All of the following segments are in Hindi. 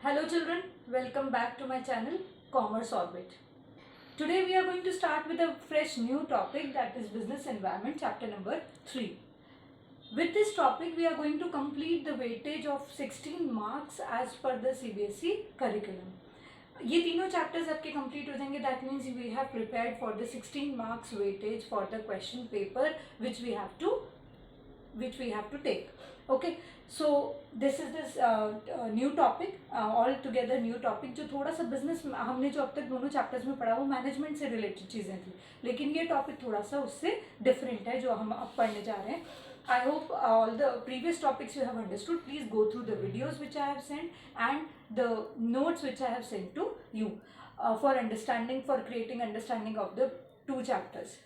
Hello children, welcome back to my channel Commerce Orbit. Today we are going to start with a fresh new topic, that is business environment chapter number 3. With this topic we are going to complete the weightage of 16 marks as per the CBSE curriculum. ये तीनों चैप्टर्स आपके कंप्लीट हो जाएंगे. That means we have prepared for the 16 marks weightage for the question paper which we have to take. Okay, so this is this new topic, all together new topic, जो थोड़ा सा बिजनेस हमने जो अब तक दोनों चैप्टर्स में पढ़ा वो मैनेजमेंट से रिलेटेड चीज़ें थी, लेकिन ये टॉपिक थोड़ा सा उससे डिफरेंट है जो हम अब पढ़ने जा रहे हैं. I hope all the previous topics you have understood. Please go through the videos which I have sent and the notes which I have sent to you for creating understanding of the two chapters.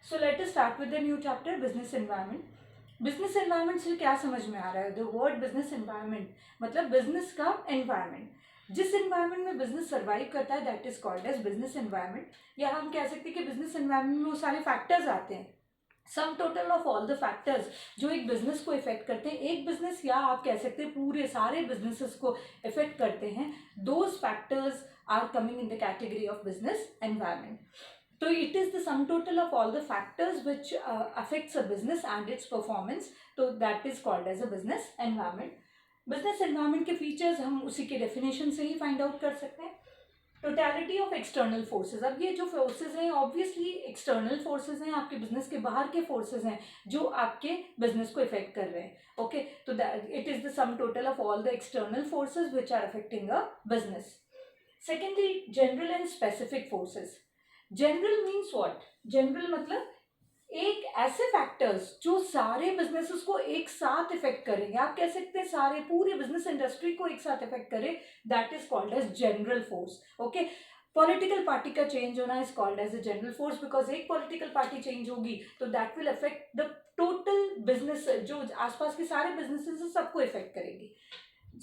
So let us start with the new chapter, business environment. Business environment से क्या समझ में आ रहा है? द वर्ड बिजनेस एनवायरनमेंट मतलब बिजनेस का एनवायरनमेंट. जिस एनवायरनमेंट में बिजनेस सर्वाइव करता है that is called as business environment. या हम कह सकते हैं कि बिजनेस एनवायरनमेंट में वो सारे फैक्टर्स आते हैं, सम total of all the factors जो एक बिजनेस को इफेक्ट करते हैं. एक बिजनेस या आप कह सकते हैं पूरे सारे बिजनेसेस को इफेक्ट करते हैं. Those factors are coming in the category of business environment. So it is the sum total of all the factors which affects a business and its performance. So that is called as a business environment. Business environment के features हम उसी के definition से ही find out कर सकते हैं. Totality of external forces. अब ये जो फोर्सेज हैं ऑब्वियसली एक्सटर्नल फोर्सेज हैं, आपके बिजनेस के बाहर के फोर्सेज हैं जो आपके बिजनेस को इफेक्ट कर रहे हैं. ओके, तो it is the sum total of all the external forces which are affecting a business. Secondly, general and specific forces. General means what? General मतलब एक ऐसे फैक्टर्स जो सारे बिजनेसेस को एक साथ इफेक्ट करेंगे. आप कह सकते हैं सारे पूरे बिजनेस इंडस्ट्री को एक साथ इफेक्ट करे, that is called as general force. Okay, political party का चेंज होना is called as a general force, because एक पॉलिटिकल पार्टी चेंज होगी तो that will affect the total business, जो आसपास के सारे बिजनेसेस सबको इफेक्ट करेगी.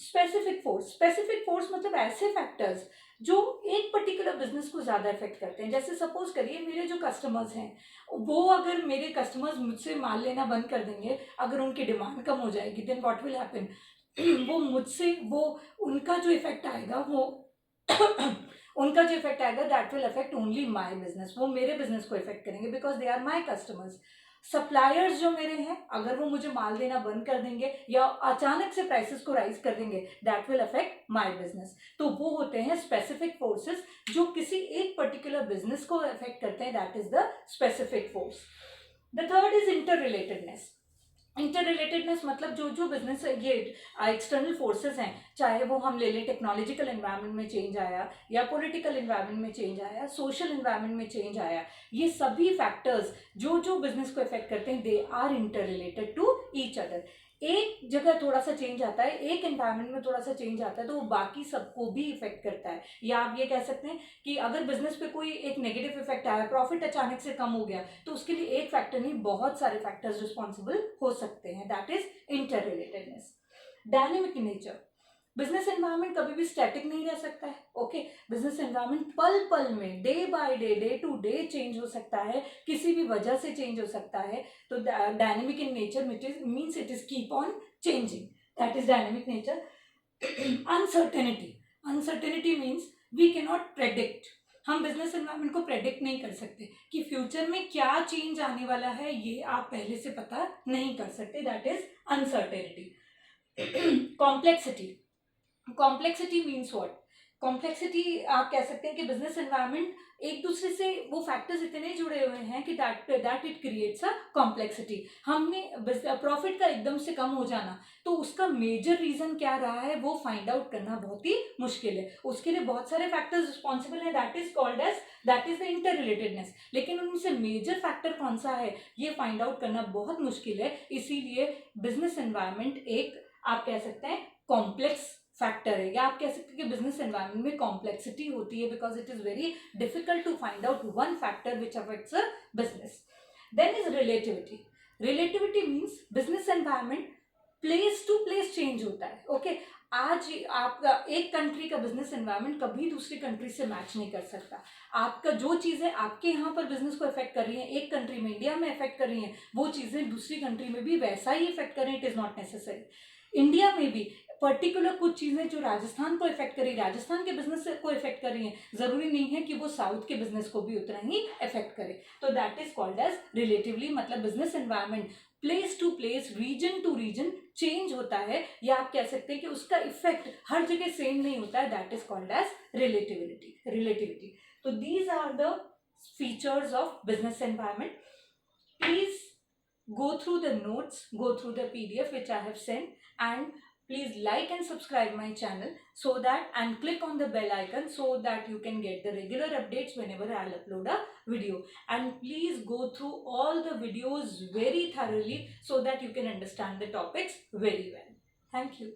Specific force. स्पेसिफिक फोर्स मतलब ऐसे फैक्टर्स जो एक पर्टिकुलर बिजनेस को ज्यादा इफेक्ट करते हैं. जैसे सपोज करिए मेरे जो कस्टमर्स हैं वो, अगर मेरे कस्टमर्स मुझसे माल लेना बंद कर देंगे, अगर उनकी डिमांड कम हो जाएगी, देन व्हाट विल हैपन? वो मुझसे वो उनका जो इफेक्ट आएगा वो उनका जो इफेक्ट आएगा that will affect only my business. वो मेरे बिजनेस को इफेक्ट करेंगे because they are my customers. Suppliers जो मेरे हैं, अगर वो मुझे माल देना बंद कर देंगे या अचानक से प्राइसेस को राइज कर देंगे, that will affect my business. तो वो होते हैं स्पेसिफिक फोर्सेस जो किसी एक पर्टिकुलर बिजनेस को अफेक्ट करते हैं, that is the specific force. The third is inter relatedness. Inter relatedness मतलब जो जो बिजनेस ये एक्सटर्नल फोर्सेस हैं, चाहे वो हम ले लें टेक्नोलॉजिकल एनवायरनमेंट में चेंज आया या पॉलिटिकल एनवायरनमेंट में चेंज आया, सोशल एनवायरनमेंट में चेंज आया, ये सभी फैक्टर्स जो जो बिजनेस को इफेक्ट करते हैं they are interrelated to each other. एक जगह थोड़ा सा चेंज आता है, एक एनवायरनमेंट में थोड़ा सा चेंज आता है तो वो बाकी सबको भी इफेक्ट करता है. या आप ये कह सकते हैं कि अगर बिजनेस पे कोई एक नेगेटिव इफेक्ट आया, प्रॉफिट अचानक से कम हो गया, तो उसके लिए एक फैक्टर नहीं बहुत सारे फैक्टर्स रिस्पॉन्सिबल हो सकते हैं. That is inter relatedness. Dynamic nature. Business environment कभी भी स्टैटिक नहीं रह सकता है. ओके, बिजनेस एनवायरनमेंट पल पल में, day by day to day change हो सकता है, किसी भी वजह से चेंज हो सकता है. तो dynamic in nature means it is keep on changing, that is dynamic nature. Uncertainty. Uncertainty means we can not predict. हम बिजनेस एनवायरनमेंट को प्रेडिक्ट नहीं कर सकते कि फ्यूचर में क्या चेंज आने वाला है, ये आप पहले से पता नहीं कर सकते, that is uncertainty. Complexity. Complexity means what? Complexity आप कह सकते हैं कि बिजनेस एनवायरनमेंट एक दूसरे से वो फैक्टर्स इतने जुड़े हुए हैं कि that it creates a complexity. हमने प्रॉफिट का एकदम से कम हो जाना, तो उसका मेजर रीजन क्या रहा है वो फाइंड आउट करना बहुत ही मुश्किल है. उसके लिए बहुत सारे फैक्टर्स रिस्पॉन्सिबल हैं, that is the inter relatedness. लेकिन उनमें से मेजर फैक्टर कौन सा है ये फाइंड आउट करना बहुत मुश्किल है. इसीलिए बिजनेस एनवायरनमेंट एक आप कह सकते हैं कॉम्प्लेक्स फैक्टर है, या आप कह सकते हैं कि बिजनेस एनवायरनमेंट में कॉम्प्लेक्सिटी होती है because it is very difficult to find out one factor which affects a business. Then is relativity. Relativity means business environment place to place change होता है. ओके, आज आपका एक कंट्री का बिजनेस एनवायरनमेंट कभी दूसरी कंट्री से मैच नहीं कर सकता. आपका जो चीजें आपके यहाँ पर बिजनेस को इफेक्ट कर रही हैं, एक कंट्री में इंडिया में इफेक्ट कर रही हैं, वो चीजें दूसरी कंट्री में भी वैसा ही इफेक्ट कर रही हैं. It is not necessary. India में भी पर्टिकुलर कुछ चीज़ें जो राजस्थान को इफेक्ट करी, राजस्थान के बिजनेस को इफेक्ट कर रही हैं, ज़रूरी नहीं है कि वो साउथ के बिजनेस को भी उतना ही इफेक्ट करे. तो that is called as relatively, मतलब business environment place to place, reason to reason change होता है, या आप कह सकते हैं कि उसका इफेक्ट हर जगह सेम नहीं होता है. That is called as relativity. तो these are the features of business environment. Please go through the notes, go through the PDF which I have sent, and please like and subscribe my channel so that, and click on the bell icon so that you can get the regular updates whenever I'll upload a video. And please go through all the videos very thoroughly so that you can understand the topics very well. Thank you.